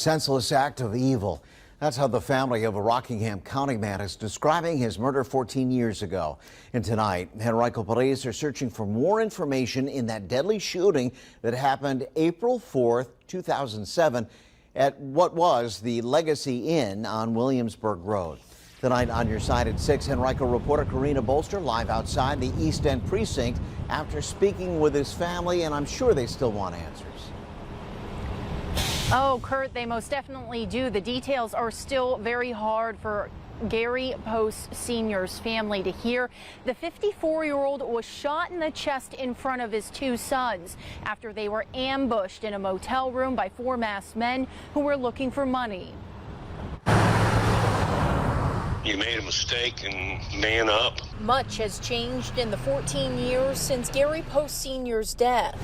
Senseless act of evil. That's how the family of a Rockingham County man is describing his murder 14 years ago. And tonight, Henrico police are searching for more information in that deadly shooting that happened April 4th, 2007 at what was the Legacy Inn on Williamsburg Road. Tonight on your side at 6, Henrico reporter Karina Bolster live outside the East End precinct after speaking with his family, and I'm sure they still want answers. Oh, Kurt, they most definitely do. The details are still very hard for Gary Post Sr.'s family to hear. The 54-year-old was shot in the chest in front of his two sons after they were ambushed in a motel room by four masked men who were looking for money. You made a mistake and man up. Much has changed in the 14 years since Gary Post Sr.'s death.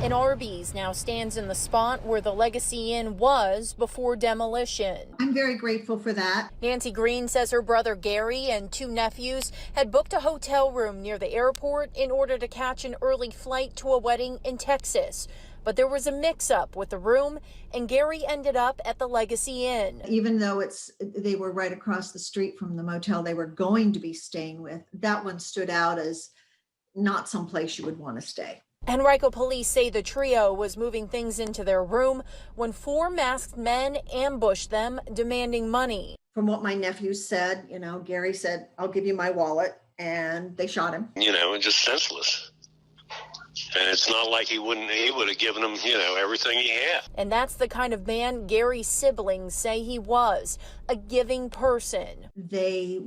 An Arby's now stands in the spot where the Legacy Inn was before demolition. I'm very grateful for that. Nancy Green says her brother Gary and two nephews had booked a hotel room near the airport in order to catch an early flight to a wedding in Texas. But there was a mix-up with the room, and Gary ended up at the Legacy Inn. Even though they were right across the street from the motel they were going to be staying with, that one stood out as not someplace you would want to stay. Henrico police say the trio was moving things into their room when four masked men ambushed them, demanding money. From what my nephew said, Gary said, "I'll give you my wallet," and they shot him. Just senseless. And it's not like he would have given them, everything he had. And that's the kind of man Gary's siblings say he was, a giving person. They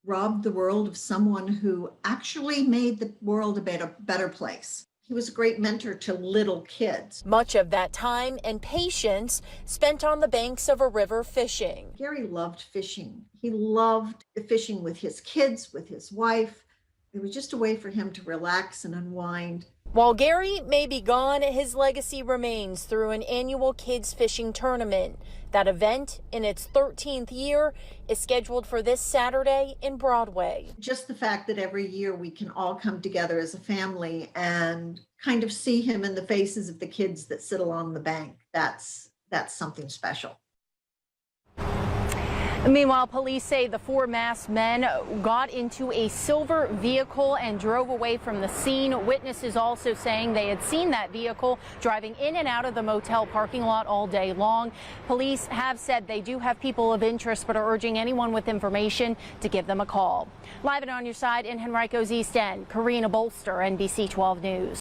robbed the world of someone who actually made the world a better place. He was a great mentor to little kids. Much of that time and patience spent on the banks of a river fishing. Gary loved fishing. He loved fishing with his kids, with his wife. It was just a way for him to relax and unwind. While Gary may be gone, his legacy remains through an annual kids fishing tournament. That event, in its 13th year, is scheduled for this Saturday in Broadway. Just the fact that every year we can all come together as a family and kind of see him in the faces of the kids that sit along the bank, that's something special. Meanwhile, police say the four masked men got into a silver vehicle and drove away from the scene. Witnesses also saying they had seen that vehicle driving in and out of the motel parking lot all day long. Police have said they do have people of interest, but are urging anyone with information to give them a call. Live and on your side in Henrico's East End, Karina Bolster, NBC 12 News.